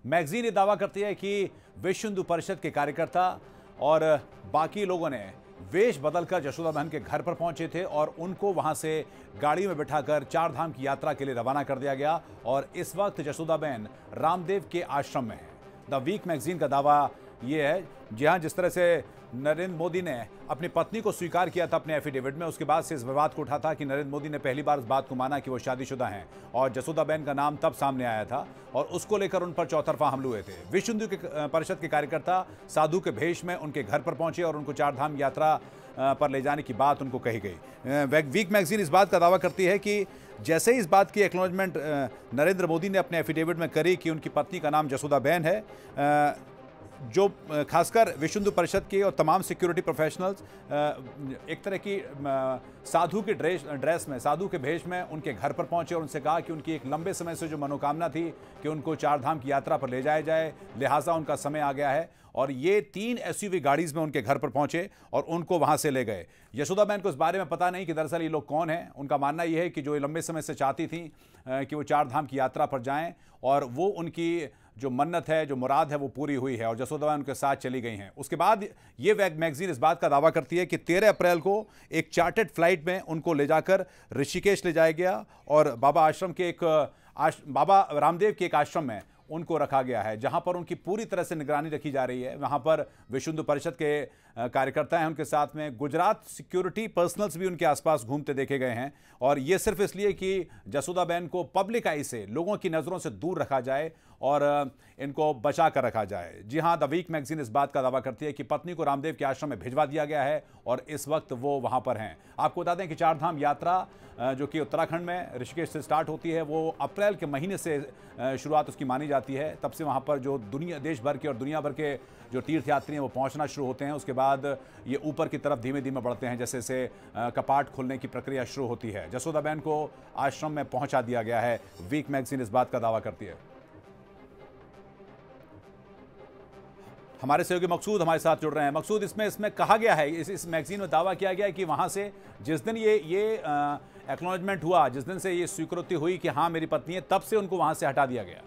Magazine ये दावा करती है कि विश्व हिंदू परिषद के कार्यकर्ता और बाकी लोगों ने वेश बदलकर जशोदाबेन के घर पर पहुंचे थे और उनको वहां से गाड़ी में बिठाकर चार धाम की यात्रा के लिए रवाना कर दिया गया। और इस वक्त जशोदाबेन रामदेव के आश्रम में है। द वीक मैगजीन का दावा यह है, जी हाँ, जिस तरह से नरेंद्र मोदी ने अपनी पत्नी को स्वीकार किया था अपने एफिडेविट में, उसके बाद से इस विवाद को उठा था कि नरेंद्र मोदी ने पहली बार इस बात को माना कि वो शादीशुदा हैं और जसोदाबेन का नाम तब सामने आया था और उसको लेकर उन पर चौतरफा हमले हुए थे। विश्व हिंदू परिषद के कार्यकर्ता साधु के भेष में उनके घर पर पहुंचे और उनको चार धाम यात्रा पर ले जाने की बात उनको कही गई। वीक मैगजीन इस बात का दावा करती है कि जैसे ही इस बात की एक्नॉलेजमेंट नरेंद्र मोदी ने अपने एफिडेविट में करी कि उनकी पत्नी का नाम जसोदाबेन है, जो खासकर विश्व हिंदू परिषद के और तमाम सिक्योरिटी प्रोफेशनल्स एक तरह की साधु के ड्रेस में, साधु के भेष में उनके घर पर पहुंचे और उनसे कहा कि उनकी एक लंबे समय से जो मनोकामना थी कि उनको चार धाम की यात्रा पर ले जाया जाए, लिहाजा उनका समय आ गया है। और ये 3 एसयूवी गाड़ीज में उनके घर पर पहुंचे और उनको वहां से ले गए। यशोदाबेन को इस बारे में पता नहीं कि दरअसल ये लोग कौन हैं। उनका मानना यह है कि जो लंबे समय से चाहती थी कि वो चार धाम की यात्रा पर जाएं और वो उनकी जो मन्नत है, जो मुराद है, वो पूरी हुई है और जसोदाबेन उनके साथ चली गई हैं। उसके बाद ये वेग मैगजीन इस बात का दावा करती है कि 13 अप्रैल को एक चार्टर्ड फ्लाइट में उनको ले जाकर ऋषिकेश ले जाया गया और बाबा रामदेव के एक आश्रम में उनको रखा गया है, जहां पर उनकी पूरी तरह से निगरानी रखी जा रही है। वहां पर विश्व हिंदू परिषद के कार्यकर्ता हैं उनके साथ में, गुजरात सिक्योरिटी पर्सनल्स भी उनके आसपास घूमते देखे गए हैं और ये सिर्फ इसलिए कि जसोदाबेन को पब्लिक आई से, लोगों की नज़रों से दूर रखा जाए और इनको बचा कर रखा जाए। जी हां, द वीक मैगजीन इस बात का दावा करती है कि पत्नी को रामदेव के आश्रम में भिजवा दिया गया है और इस वक्त वो वहां पर हैं। आपको बता दें कि चार धाम यात्रा जो कि उत्तराखंड में ऋषिकेश से स्टार्ट होती है, वो अप्रैल के महीने से शुरुआत उसकी मानी जाती है। तब से वहाँ पर जो देश भर के और दुनिया भर के जो तीर्थयात्री हैं वो पहुँचना शुरू होते हैं। उसके बाद ये ऊपर की तरफ धीमे धीमे बढ़ते हैं, जैसे जैसे कपाट खुलने की प्रक्रिया शुरू होती है। जसोदाबेन को आश्रम में पहुँचा दिया गया है। वीक मैगजीन इस बात का दावा करती है। हमारे सहयोगी मकसूद हमारे साथ जुड़ रहे हैं। मकसूद, इसमें कहा गया है, इस मैगजीन में दावा किया गया है कि वहां से जिस दिन ये एक्नॉलेजमेंट हुआ, जिस दिन से ये स्वीकृति हुई कि हाँ मेरी पत्नी है, तब से उनको वहां से हटा दिया गया।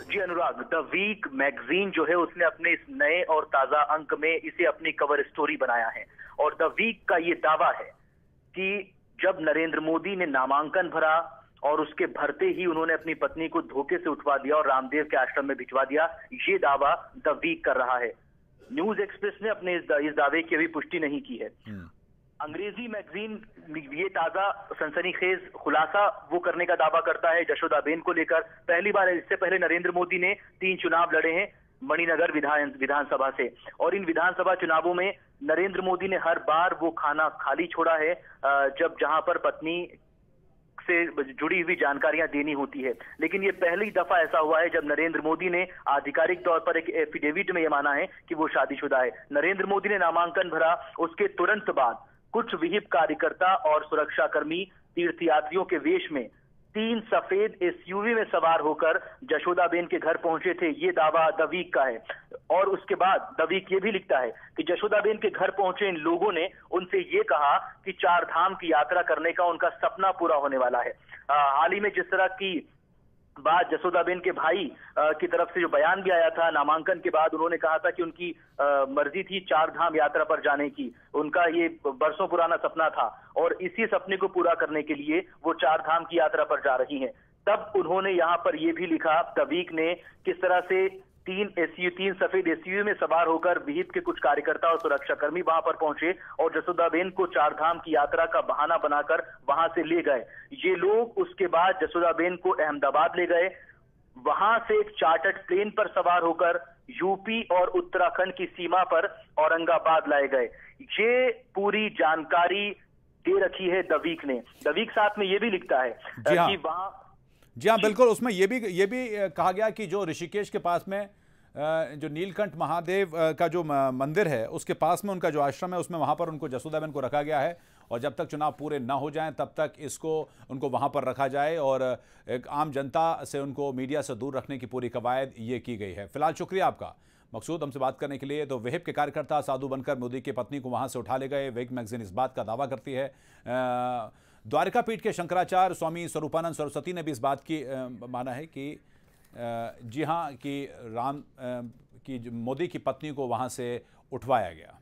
जी अनुराग, द वीक मैगजीन जो है उसने अपने इस नए और ताजा अंक में इसे अपनी कवर स्टोरी बनाया है और द वीक का ये दावा है कि जब नरेंद्र मोदी ने नामांकन भरा और उसके भरते ही उन्होंने अपनी पत्नी को धोखे से उठवा दिया और रामदेव के आश्रम में भिजवा दिया। ये दावा द वीक कर रहा है। न्यूज एक्सप्रेस ने अपने इस दावे की अभी पुष्टि नहीं की है। अंग्रेजी मैगजीन ये ताजा सनसनीखेज खुलासा वो करने का दावा करता है जशोदाबेन को लेकर। पहली बार, इससे पहले नरेंद्र मोदी ने 3 चुनाव लड़े हैं मणिनगर विधानसभा से और इन विधानसभा चुनावों में नरेंद्र मोदी ने हर बार वो खाना खाली छोड़ा है जहां पर पत्नी से जुड़ी हुई जानकारियां देनी होती है। लेकिन ये पहली दफा ऐसा हुआ है जब नरेंद्र मोदी ने आधिकारिक तौर पर एक एफिडेविट में ये माना है कि वो शादीशुदा है। नरेंद्र मोदी ने नामांकन भरा, उसके तुरंत बाद कुछ विहिप कार्यकर्ता और सुरक्षाकर्मी तीर्थयात्रियों के वेश में 3 सफेद एसयूवी में सवार होकर जशोदाबेन के घर पहुंचे थे। ये दावा द वीक का है और उसके बाद द वीक ये भी लिखता है कि जशोदाबेन के घर पहुंचे इन लोगों ने उनसे ये कहा कि चार धाम की यात्रा करने का उनका सपना पूरा होने वाला है। हाल ही में जिस तरह की बात जसोदाबेन के भाई की तरफ से जो बयान भी आया था नामांकन के बाद, उन्होंने कहा था कि उनकी मर्जी थी चार धाम यात्रा पर जाने की, उनका ये बरसों पुराना सपना था और इसी सपने को पूरा करने के लिए वो चार धाम की यात्रा पर जा रही हैं। तब उन्होंने यहाँ पर ये भी लिखा द वीक ने, किस तरह से 3 सफेद एसयूवी में सवार होकर विहिप के कुछ कार्यकर्ता और सुरक्षाकर्मी वहां पर पहुंचे और जसोदाबेन को चार धाम की यात्रा का बहाना बनाकर वहां से ले गए। ये लोग उसके बाद जसोदाबेन को अहमदाबाद ले गए, वहां से एक चार्टर्ड प्लेन पर सवार होकर यूपी और उत्तराखंड की सीमा पर औरंगाबाद लाए गए। ये पूरी जानकारी दे रखी है द वीक ने। द वीक साथ में ये भी लिखता है कि वहां, जी हाँ बिल्कुल, उसमें ये भी कहा गया कि जो ऋषिकेश के पास में जो नीलकंठ महादेव का जो मंदिर है उसके पास में उनका जो आश्रम है, उसमें वहाँ पर उनको जसोदाबेन को रखा गया है और जब तक चुनाव पूरे ना हो जाएं तब तक उनको वहाँ पर रखा जाए और एक आम जनता से उनको मीडिया से दूर रखने की पूरी कवायद ये की गई है। फिलहाल शुक्रिया आपका मकसूद हमसे बात करने के लिए। तो विहिप के कार्यकर्ता साधु बनकर मोदी की पत्नी को वहाँ से उठा ले गए। वीक मैगजीन इस बात का दावा करती है। द्वारका पीठ के शंकराचार्य स्वामी स्वरूपानंद सरस्वती ने भी इस बात की माना है कि जी हाँ कि मोदी की पत्नी को वहाँ से उठवाया गया।